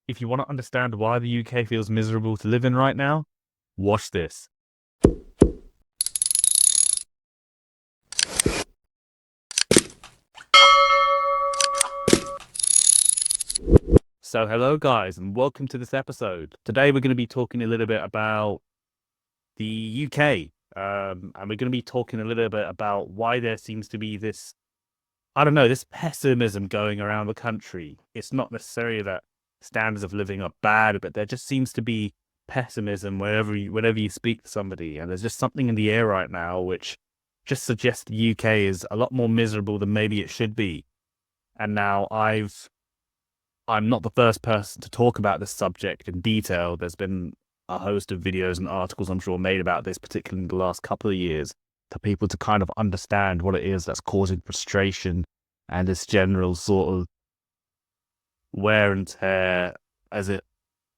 If you want to understand why the UK feels miserable to live in right now, watch this. So, hello guys, and welcome to this episode. Today, we're going to be talking a little bit about the UK, and we're going to be talking a little bit about why there seems to be this, I don't know, this pessimism going around the country. It's not necessarily that standards of living are bad, but there just seems to be pessimism whenever you speak to somebody, and there's just something in the air right now which just suggests the UK is a lot more miserable than maybe it should be. And now I'm not the first person to talk about this subject in detail. There's been a host of videos and articles, I'm sure, made about this, particularly in the last couple of years, for people to kind of understand what it is that's causing frustration and this general sort of wear and tear as a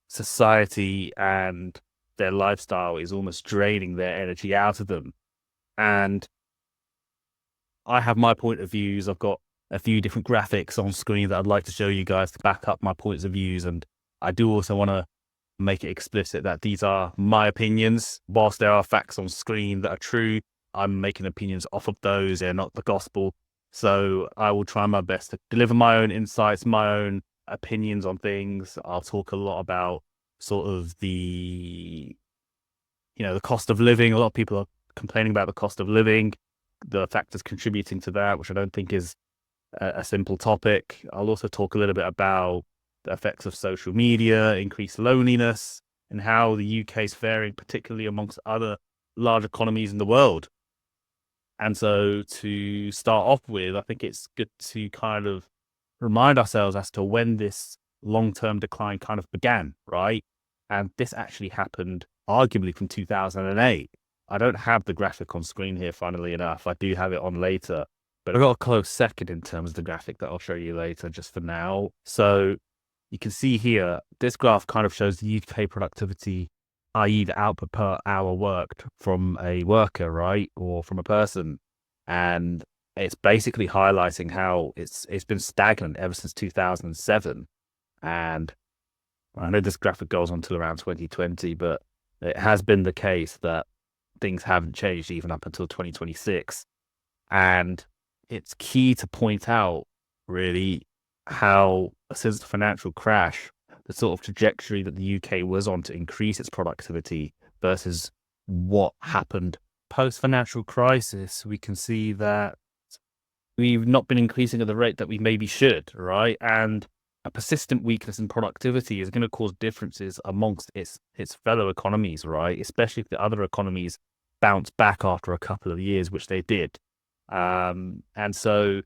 society, and their lifestyle is almost draining their energy out of them. And I have my point of views. I've got a few different graphics on screen that I'd like to show you guys to back up my points of views. And I do also want to make it explicit that these are my opinions. Whilst there are facts on screen that are true, I'm making opinions off of those. They're not the gospel. So I will try my best to deliver my own insights, my own opinions on things. I'll talk a lot about sort of the cost of living. A lot of people are complaining about the cost of living, the factors contributing to that, which I don't think is a simple topic. I'll also talk a little bit about the effects of social media, increased loneliness, and how the UK is faring, particularly amongst other large economies in the world. And so to start off with, I think it's good to kind of remind ourselves as to when this long-term decline kind of began, right? And this actually happened arguably from 2008. I don't have the graphic on screen here, funnily enough. I do have it on later, but I've got a close second in terms of the graphic that I'll show you later, just for now. So you can see here, this graph kind of shows the UK productivity, i.e. the output per hour worked from a worker, right? Or from a person. And it's basically highlighting how it's been stagnant ever since 2007. And I know this graphic goes on till around 2020, but it has been the case that things haven't changed even up until 2026. And it's key to point out, really, how since the financial crash, the sort of trajectory that the UK was on to increase its productivity versus what happened post-financial crisis, we can see that we've not been increasing at the rate that we maybe should, right? And a persistent weakness in productivity is going to cause differences amongst its fellow economies, right? Especially if the other economies bounce back after a couple of years, which they did. And so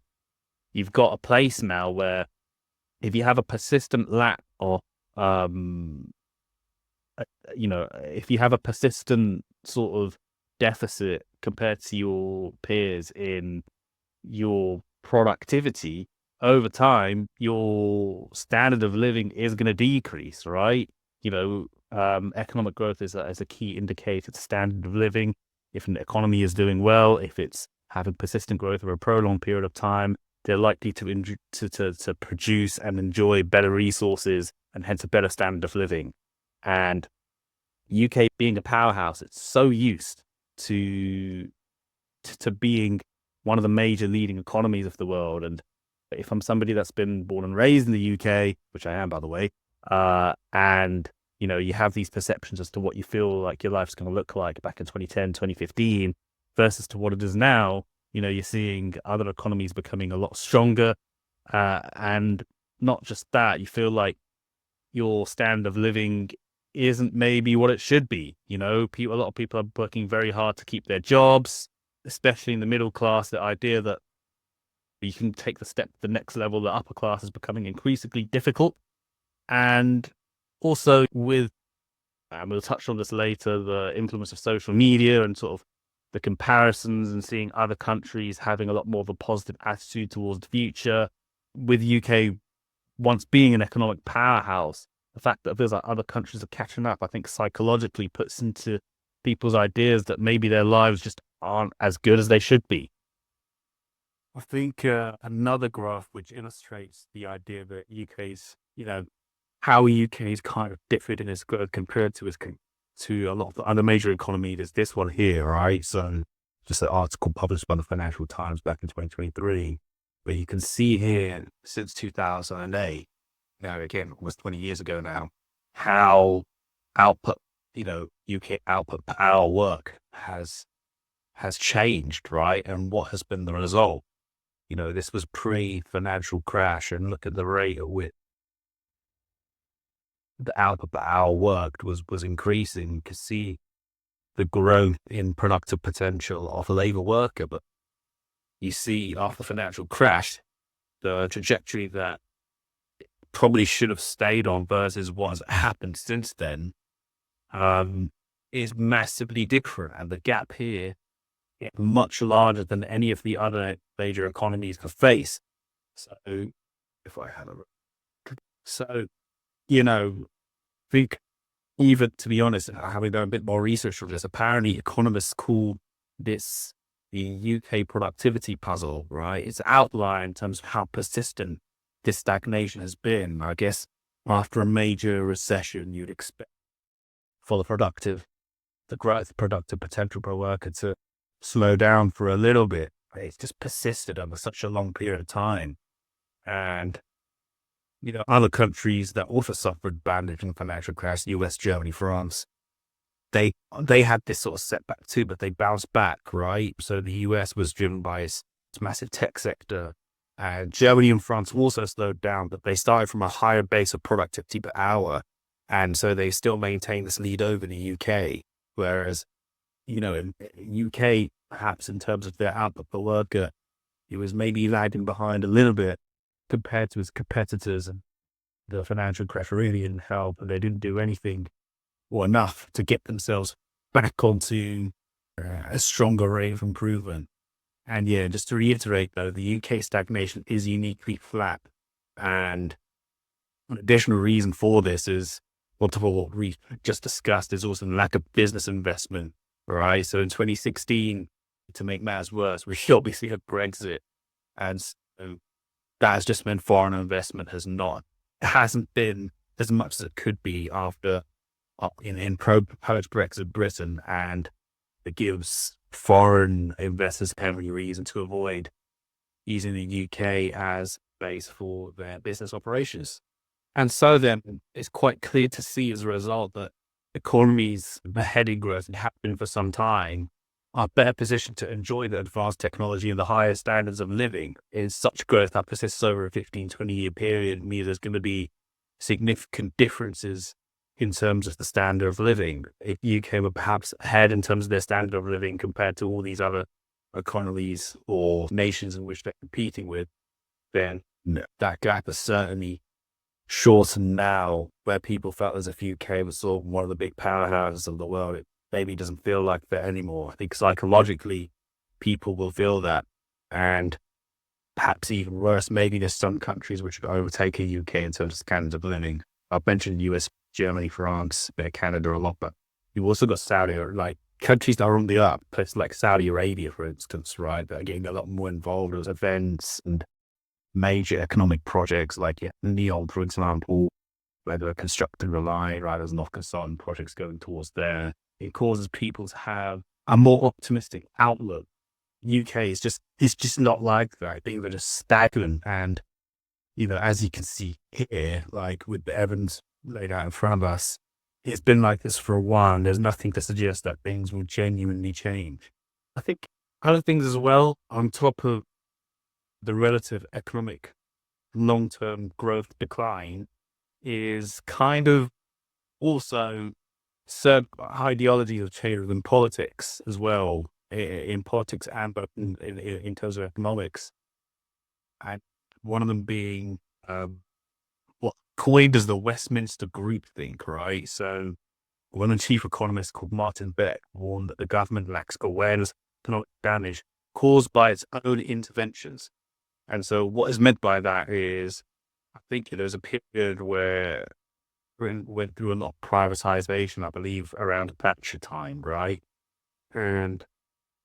you've got a place now where if you have a persistent lack of, if you have a persistent sort of deficit compared to your peers in your productivity, over time, your standard of living is going to decrease, right? Economic growth is a key indicator to standard of living. If an economy is doing well, if it's having persistent growth over a prolonged period of time, they're likely to produce and enjoy better resources and hence a better standard of living. And UK being a powerhouse, it's so used to being one of the major leading economies of the world. And if I'm somebody that's been born and raised in the UK, which I am, by the way, and you have these perceptions as to what you feel like your life's going to look like back in 2010, 2015 versus to what it is now, you're seeing other economies becoming a lot stronger. And not just that, you feel like your standard of living isn't maybe what it should be. A lot of people are working very hard to keep their jobs, especially in the middle class. The idea that you can take the step to the next level, the upper class, is becoming increasingly difficult. And also and we'll touch on this later, the influence of social media and sort of the comparisons and seeing other countries having a lot more of a positive attitude towards the future. With UK once being an economic powerhouse, the fact that there's other countries are catching up, I think psychologically puts into people's ideas that maybe their lives just aren't as good as they should be. I think another graph which illustrates the idea that UK's, how UK is kind of different in its growth compared to to a lot of the other major economies. There's this one here, right? So just an article published by the Financial Times back in 2023, where you can see here since 2008, now again, almost 20 years ago now, how output, UK output per hour work has changed, right? And what has been the result? This was pre-financial crash, and look at the rate at which the output per hour worked was increasing. You could see the growth in productive potential of a labor worker, but you see after the financial crash, the trajectory that probably should have stayed on versus what has happened since then is massively different, and the gap here is much larger than any of the other major economies have faced. So, if I had a so I think, even to be honest, having done a bit more research on this, apparently economists call this the UK productivity puzzle, right? It's outlined in terms of how persistent this stagnation has been. I guess after a major recession, you'd expect for the growth productive potential per worker to slow down for a little bit. It's just persisted over such a long period of time. And other countries that also suffered badly from the financial crash, US, Germany, France, they had this sort of setback too, but they bounced back, right? So the US was driven by its massive tech sector, and Germany and France also slowed down, but they started from a higher base of productivity per hour, and so they still maintain this lead over the UK. Whereas, in UK, perhaps in terms of their output per worker, it was maybe lagging behind a little bit compared to its competitors, and the financial crash really didn't help, and they didn't do anything or enough to get themselves back onto a stronger rate of improvement. And yeah, just to reiterate though, the UK stagnation is uniquely flat, and an additional reason for this is what we just discussed is also the lack of business investment, right? So in 2016, to make matters worse, we obviously had Brexit, and so that has just meant foreign investment hasn't been as much as it could be after in post-Brexit Britain, and it gives foreign investors every reason to avoid using the UK as base for their business operations. And so then it's quite clear to see as a result that economies ahead in growth and have been for some time are better positioned to enjoy the advanced technology and the higher standards of living. In such growth that persists over a 15, 20-year period means there's going to be significant differences in terms of the standard of living. If UK were perhaps ahead in terms of their standard of living compared to all these other economies or nations in which they're competing with, then that gap is certainly shortened now, where people felt as if UK was sort of one of the big powerhouses of the world. It maybe doesn't feel like that anymore. I think psychologically, people will feel that. And perhaps even worse, maybe there's some countries which have overtaken UK in terms of standards of living. I've mentioned US, Germany, France, Canada a lot, but you've also got Saudi, or like countries that are on the up, places like Saudi Arabia, for instance, right? That are getting a lot more involved with events and major economic projects like NEOM, for example, where they're constructing a line, right? There's certain projects going towards there. It causes people to have a more optimistic outlook. UK is just not like that. I think they're just stagnant. And, as you can see here, like with the evidence laid out in front of us, it's been like this for a while, and there's nothing to suggest that things will genuinely change. I think other things as well, on top of the relative economic long-term growth decline, is kind of also certain ideologies of change in politics as well, in politics and both in terms of economics. And one of them being what coined as the Westminster groupthink, right? So when a chief economist called Martin Beck warned that the government lacks awareness of economic damage caused by its own interventions. And so what is meant by that is, I think there's a period where we went through a lot of privatization, I believe, around Thatcher time, right? And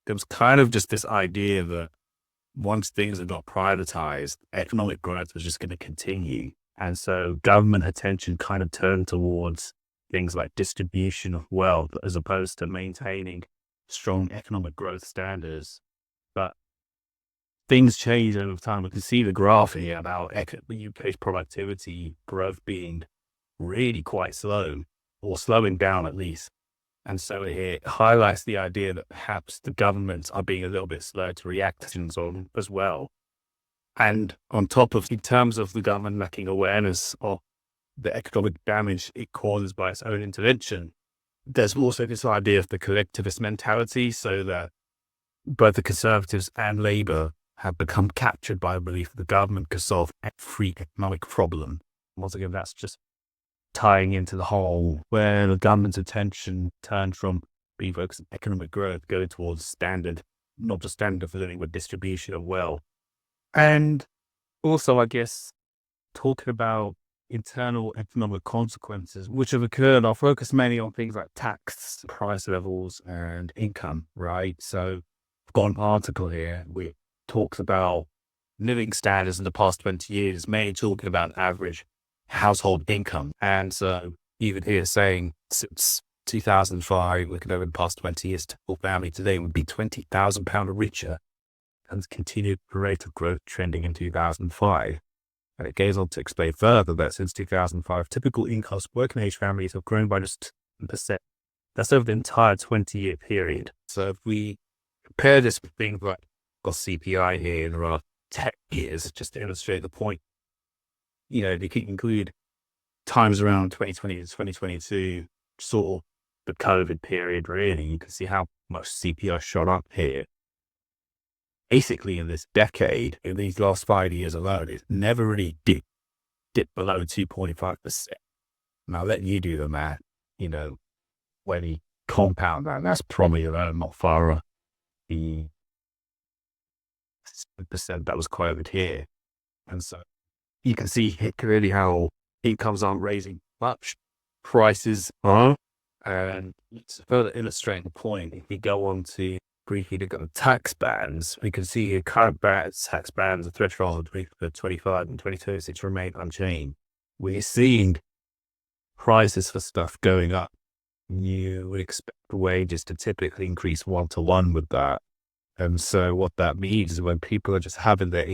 there was kind of just this idea that once things had got privatized, economic growth was just going to continue. And so government attention kind of turned towards things like distribution of wealth as opposed to maintaining strong economic growth standards. But things change over time. We can see the graph here about the UK's productivity growth being really quite slow, or slowing down at least. And so it highlights the idea that perhaps the governments are being a little bit slow to react on as well. And on top of, in terms of the government lacking awareness of the economic damage it causes by its own intervention, there's also this idea of the collectivist mentality, so that both the Conservatives and Labour have become captured by the belief that the government can solve every economic problem. Once again, that's just tying into the whole where the government's attention turned from being focused on economic growth, going towards standard, not just standard of living, but distribution of wealth. And also, I guess, talking about internal economic consequences, which have occurred, I'll focus mainly on things like tax, price levels, and income, right? So I've got an article here which talks about living standards in the past 20 years, mainly talking about average household income. And so even here saying since 2005, looking over the past 20 years, typical family today would be £20,000 richer, and continued rate of growth trending in 2005. And it goes on to explain further that since 2005, typical incomes for working age families have grown by just 1%. That's over the entire 20-year period. So if we compare this with things like got CPI here in our 10 years, just to illustrate the point, they can include times around 2020 to 2022, sort of the COVID period, really. You can see how much CPI shot up here. Basically, in this decade, in these last 5 years alone, it's never really dipped below 2.5%. Now, let you do the math, when you compound that, that's probably not far off the percent that was quoted here. And so you can see clearly how incomes aren't raising much, prices are. And to further illustrate the point, if you go on to briefly look at the tax bands, we can see here current tax bands, the threshold for 25 and 2026 remain unchanged. We're seeing prices for stuff going up. You would expect wages to typically increase 1-to-1 with that. And so what that means is when people are just having their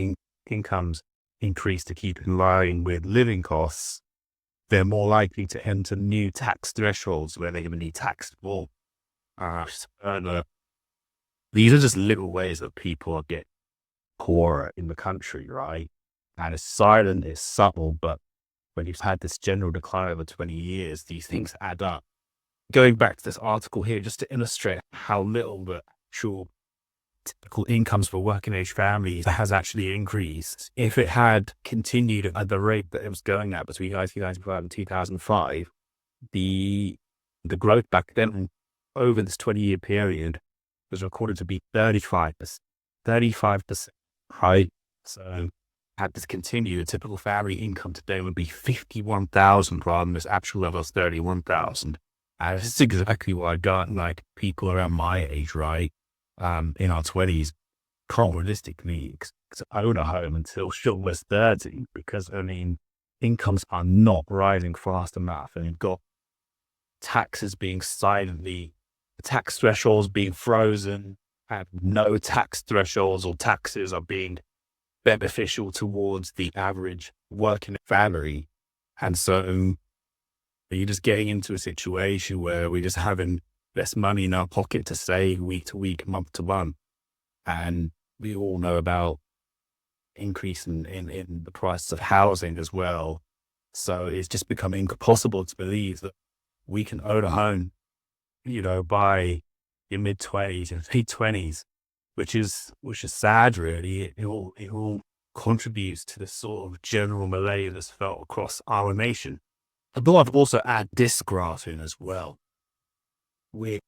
incomes increase to keep in line with living costs, they're more likely to enter new tax thresholds where they're going to be taxed more. These are just little ways that people get poorer in the country, right? And it's silent, it's subtle, but when you've had this general decline over 20 years, these things add up. Going back to this article here, just to illustrate how little the actual typical incomes for working age families has actually increased. If it had continued at the rate that it was going at between 1995 and 2005, the growth back then over this 20-year period was recorded to be 35%. 35%, right? So had this continued, a typical family income today would be 51,000 rather than this actual level of 31,000. And this is exactly what I got, like people around my age, right? In our 20s, can't realistically own a home until almost 30, because incomes are not rising fast enough, and you've got taxes being silently, tax thresholds being frozen, and no tax thresholds or taxes are being beneficial towards the average working family. And so you're just getting into a situation where we're just having less money in our pocket to save week to week, month to month. And we all know about increase in the price of housing as well. So it's just becoming impossible to believe that we can own a home, by your mid-20s and late-20s, which is sad, really. It all contributes to the sort of general malaise that's felt across our nation. I thought I'd also add this graph in as well, which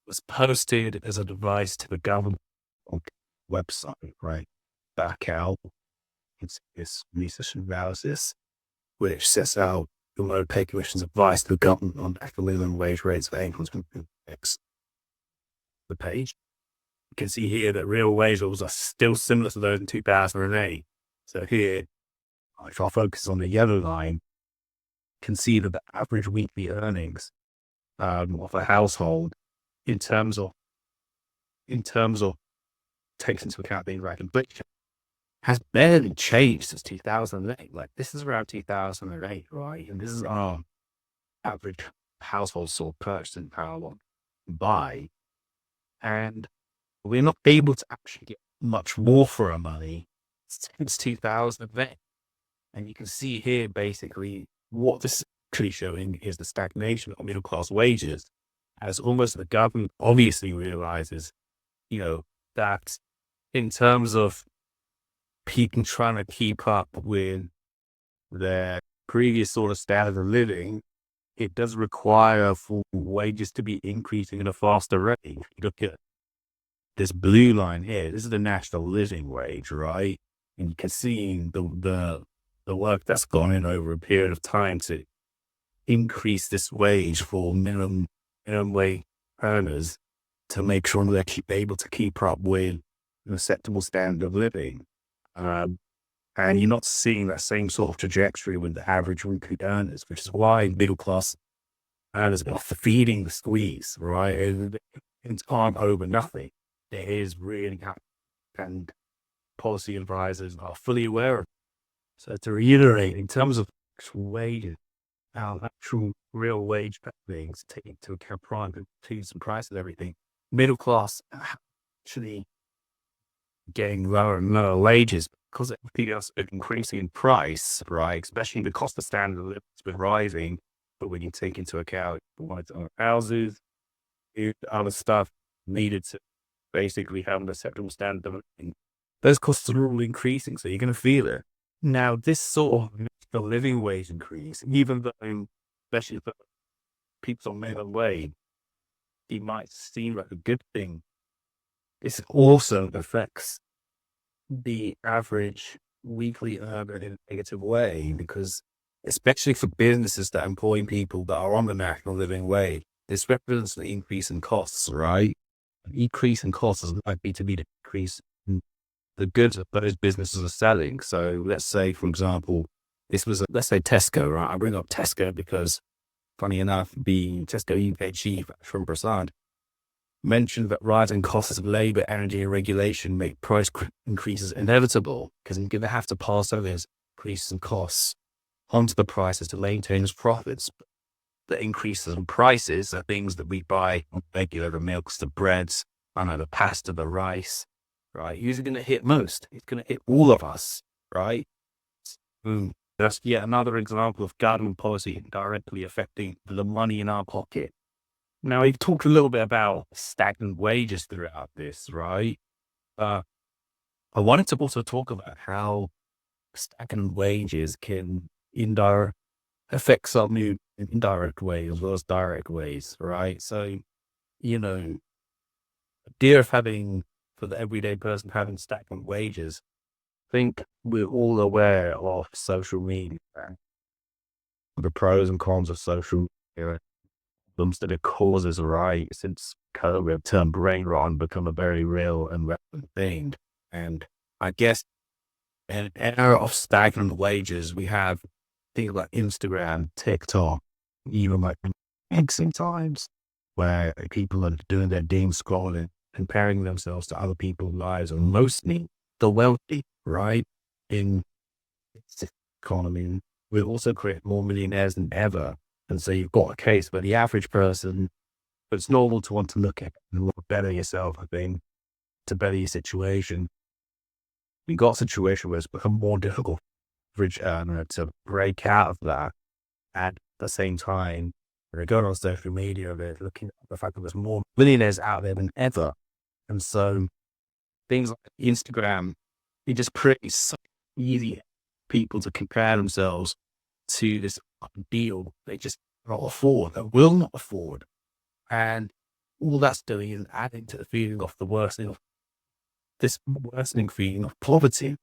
was posted as a device to the government website, right? Back out. It's this research analysis, which sets out the World Pay Commission's advice to the government on actual living wage rates for incomes. The page. You can see here that real wage levels are still similar to those in 2008. So here, if I focus on the yellow line, can see that the average weekly earnings of a household in terms of takes into account the Indirect inflation has barely changed since 2008. Like, this is around 2008, right? And this is our average household sort of purchasing power buy. And we're not able to actually get much more for our money since 2008. And you can see here, basically, what this is actually showing is the stagnation of middle class wages, as almost the government obviously realizes, that in terms of people trying to keep up with their previous sort of standard of living, it does require for wages to be increasing at a faster rate. If you look at this blue line here, this is the national living wage, right? And you can see the work that's gone in over a period of time to increase this wage for minimum wage earners to make sure they're able to keep up with an acceptable standard of living. And you're not seeing that same sort of trajectory with the average weekly earners, which is why middle class earners are feeding the squeeze, right? It's time over nothing. There is really and policy advisors are fully aware of it. So to reiterate, in terms of actual wages, our actual real wage things, taking into account prime fees and price and everything, middle class actually getting lower and lower wages because everything else is increasing in price, right? Especially the cost of standard of living has been rising. But when you take into account the houses, other stuff needed to basically have an acceptable standard of living, those costs are all increasing. So you're going to feel it. Now, this sort of the living wage increase, even though, especially for people on minimum wage, it might seem like a good thing, this also affects the average weekly earner in a negative way, because especially for businesses that employ people that are on the national living wage, this represents an increase in costs, right? An increase in costs is likely to be the increase in the goods that those businesses are selling. So let's say, for example, let's say Tesco, right? I bring up Tesco because, funny enough, being Tesco UK chief from Prasad mentioned that rising costs of labor, energy, and regulation make price increases inevitable, because you're going to have to pass over those increases in costs onto the prices to maintain its profits. The increases in prices are things that we buy on regular, the milks, the breads, the pasta, the rice, right? Who's it going to hit most? It's going to hit all of us, right? That's yet another example of government policy directly affecting the money in our pocket. Now, we've talked a little bit about stagnant wages throughout this, right? I wanted to also talk about how stagnant wages can affect some new indirect ways as well as direct ways, right? So, the idea of for the everyday person having stagnant wages, I think we're all aware of social media, the pros and cons of social media, that it causes, right? Since COVID, term brain rot and become a very real and relevant thing. And I guess in an era of stagnant wages, we have things like Instagram, TikTok, even like exit times where people are doing their doom scrolling, comparing themselves to other people's lives, and mostly the wealthy, right? In this economy, we also create more millionaires than ever. And so you've got a case where the average person, it's normal to want to look at and better yourself, I think, to better your situation. We got a situation where it's become more difficult for average earner to break out of that. And at the same time, we're going on social media, they're looking at the fact that there's more millionaires out there than ever. And so things like Instagram, it just creates so easy people to compare themselves to this ideal they just cannot afford, that will not afford. And all that's doing is adding to the feeling of this worsening feeling of poverty.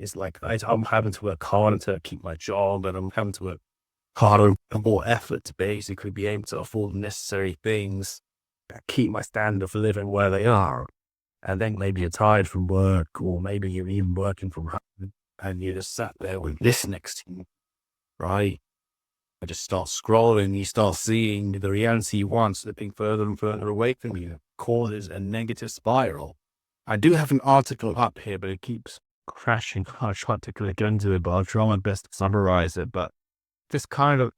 It's like I'm having to work harder to keep my job, and I'm having to work harder and more effort to basically be able to afford the necessary things that keep my standard of living where they are. And then maybe you're tired from work, or maybe you're even working from home. and you just sat there with this next to you, right? I just start scrolling, you start seeing the reality you want slipping further and further away from you, causes a negative spiral. I do have an article up here, but it keeps crashing. I tried to click into it, but I'll try my best to summarize it. But this kind of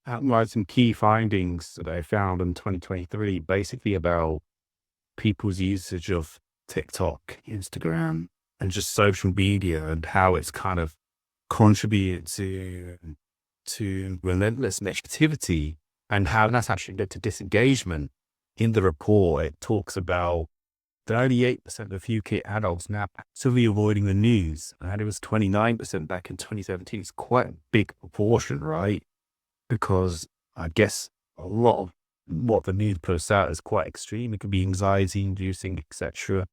outlines some key findings that I found in 2023, basically about people's usage of TikTok, Instagram, and just social media, and how it's kind of contributed to relentless negativity, and how that's actually led to disengagement. In the report, it talks about 38% of UK adults now actively avoiding the news, and it was 29% back in 2017. It's quite a big proportion, right? Because I guess a lot of what the news puts out is quite extreme. It could be anxiety inducing, etc.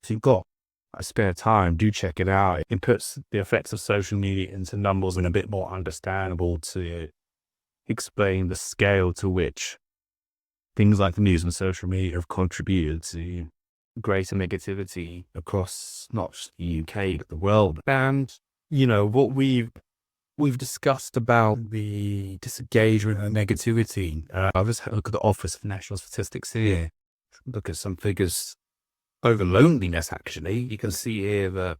If you've got a spare time, do check it out. It puts the effects of social media into numbers and a bit more understandable to explain the scale to which things like the news and social media have contributed to greater negativity across not just the UK, but the world. And, what we've discussed about the disengagement and negativity. I've just had a look at the Office of National Statistics here. Look at some figures over loneliness, actually. You can see here that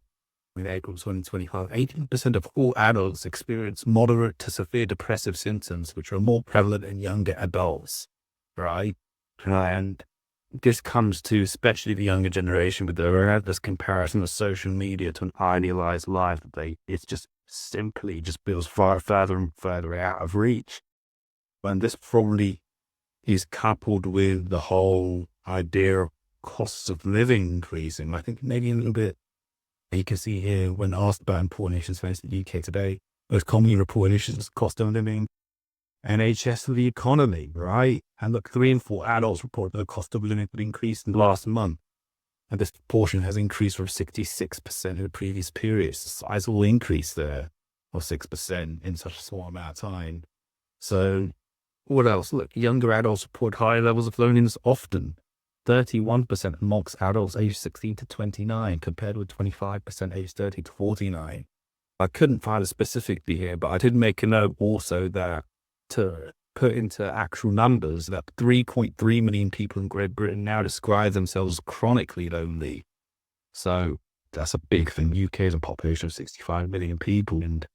in April 2025, 18% of all adults experience moderate to severe depressive symptoms, which are more prevalent in younger adults, right? And this comes to especially the younger generation with the relentless comparison of social media to an idealized life. It's just simply just feels far further and further out of reach. And this probably is coupled with the whole idea of costs of living increasing. I think maybe a little bit, you can see here when asked about important issues facing the UK today, most commonly reported issues, cost of living, NHS, the economy, right? And look, 3 in 4 adults report that the cost of living had increased in the last month. And this proportion has increased from 66% in the previous period. It's a sizable increase there of 6% in such a small amount of time. So what else? Look, younger adults report higher levels of loneliness often. 31% amongst adults aged 16 to 29, compared with 25% aged 30 to 49. I couldn't find it specifically here, but I did make a note also that to put into actual numbers that 3.3 million people in Great Britain now describe themselves chronically lonely. So that's a big thing. UK is a population of 65 million people, and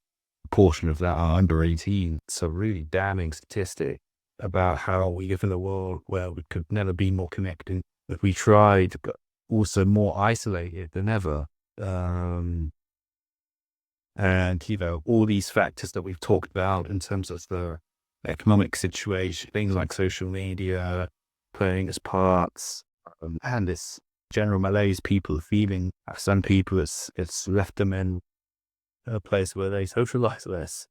a portion of that are under 18. It's a really damning statistic about how we live in a world where we could never be more connected if we tried, but also more isolated than ever. And, all these factors that we've talked about in terms of the economic situation, things like social media playing its parts, and this general malaise people are feeling. Some people, it's left them in a place where they socialize less.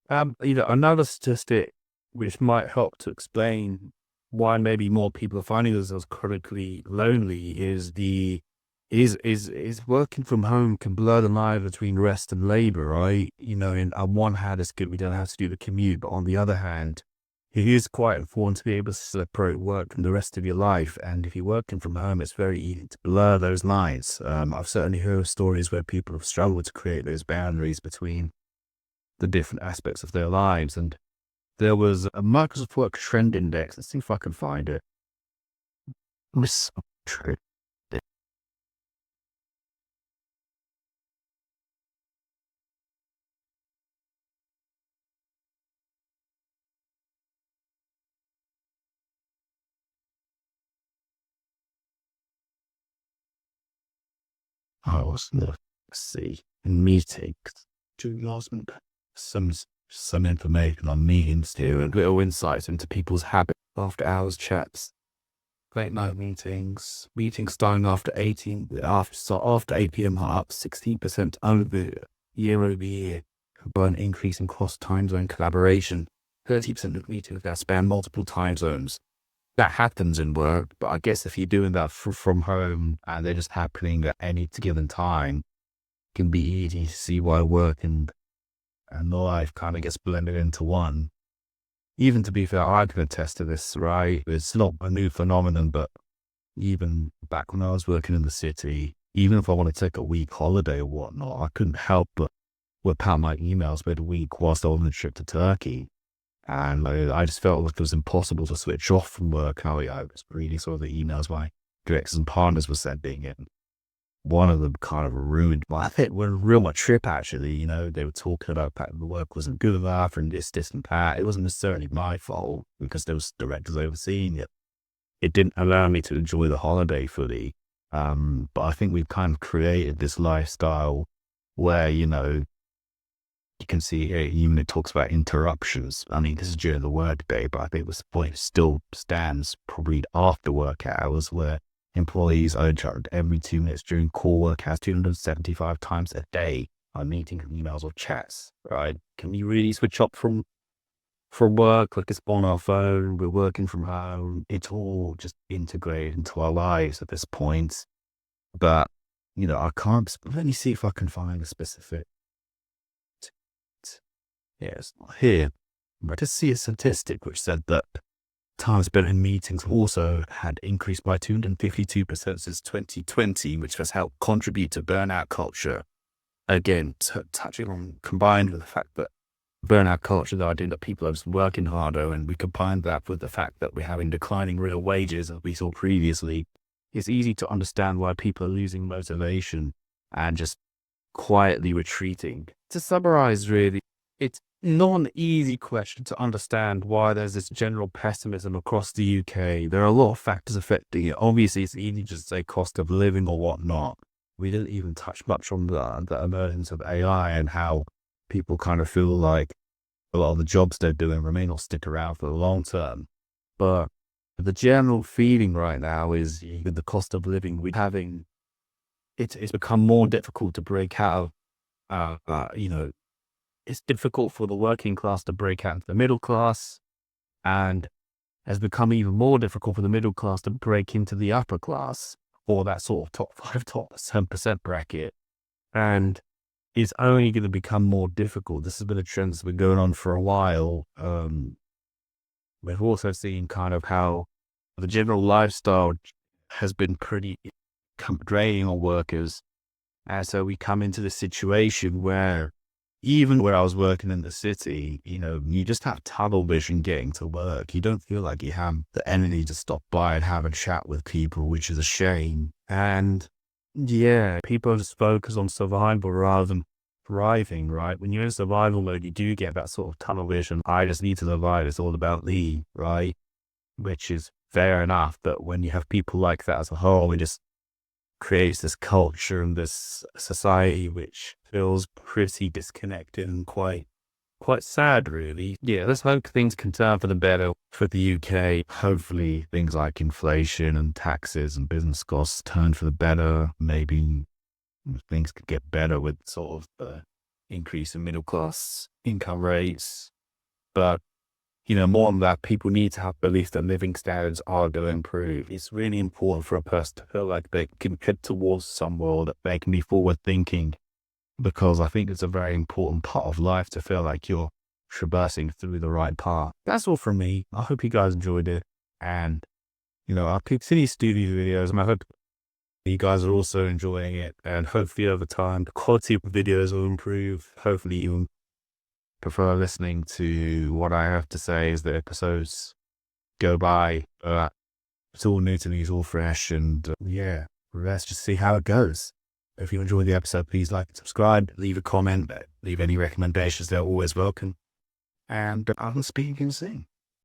Another statistic which might help to explain why maybe more people are finding themselves chronically lonely is working from home can blur the line between rest and labor, right? On one hand, it's good we don't have to do the commute, but on the other hand, it is quite important to be able to separate work from the rest of your life. And if you're working from home, it's very easy to blur those lines. I've certainly heard of stories where people have struggled to create those boundaries between the different aspects of their lives. And there was a Microsoft Work Trend Index. Let's see if I can find it. Let's see. In meetings, some information on meetings here, and little insights into people's habits after hours chats, late night meetings starting after 8 p.m. are up 16% over year, but an increase in cross time zone collaboration. 30% of meetings that span multiple time zones. That happens in work, but I guess if you're doing that from home and they're just happening at any given time, it can be easy to see why work and life kind of gets blended into one. Even to be fair, I can attest to this, right? It's not a new phenomenon, but even back when I was working in the city, even if I want to take a week holiday or whatnot, I couldn't help but whip out my emails for the week whilst I was on a trip to Turkey. And I just felt like it was impossible to switch off from work. How I was reading sort of the emails my directors and partners were sending, and one of them kind of ruined my my trip, actually. You know, they were talking about the fact that the work wasn't good enough and this, and that. It wasn't necessarily my fault because there was directors overseeing it. It didn't allow me to enjoy the holiday fully. But I think we've kind of created this lifestyle where, you know, you can see here, even it talks about interruptions. I mean, this is during the work day, but I think this point still stands probably after work hours, where employees are interrupted every 2 minutes during core work hours, 275 times a day on meetings, emails, or chats, right? Can we really switch up from work, like it's on our phone, we're working from home, it's all just integrated into our lives at this point. But, you know, I can't, let me see if I can find a specific. Yes, here, I just see a statistic which said that time spent in meetings also had increased by 252% since 2020, which has helped contribute to burnout culture. Again, touching on, combined with the fact that burnout culture, the idea that people are just working harder, and we combine that with the fact that we're having declining real wages, as we saw previously, it's easy to understand why people are losing motivation and just quietly retreating. To summarize, really, it's not an easy question to understand why there's this general pessimism across the UK. There are a lot of factors affecting it. Obviously, it's easy to say cost of living or whatnot. We didn't even touch much on the emergence of AI and how people kind of feel like a lot of the jobs they're doing may not stick around for the long term. But the general feeling right now is, with the cost of living we're having, it's become more difficult to break out of, you know, it's difficult for the working class to break out into the middle class, and has become even more difficult for the middle class to break into the upper class, or that sort of top 5, top 10% bracket. And it's only going to become more difficult. This has been a trend that's been going on for a while. We've also seen kind of how the general lifestyle has been pretty draining on workers. And so we come into this situation where, even where I was working in the city, you know, you just have tunnel vision getting to work. You don't feel like you have the energy to stop by and have a chat with people, which is a shame. And yeah, people just focus on survival rather than thriving, right? When you're in survival mode, you do get that sort of tunnel vision. I just need to survive. It's all about me, right? Which is fair enough. But when you have people like that as a whole, it just creates this culture and this society which feels pretty disconnected and quite sad, really. Yeah, let's hope things can turn for the better for the UK. Hopefully things like inflation and taxes and business costs turn for the better. Maybe things could get better with sort of the increase in middle class income rates. But, you know, more than that, people need to have belief that living standards are going to improve. It's really important for a person to feel like they can head towards somewhere, that they can be forward thinking, because I think it's a very important part of life to feel like you're traversing through the right path. That's all from me. I hope you guys enjoyed it. And, you know, I'll continue to do these videos, and I hope you guys are also enjoying it. And hopefully over time, the quality of the videos will improve. Hopefully you prefer listening to what I have to say as the episodes go by. It's all new to me, it's all fresh, and yeah, let's just see how it goes. If you enjoyed the episode, please like and subscribe, leave a comment, leave any recommendations, they're always welcome. And I'll speak again soon.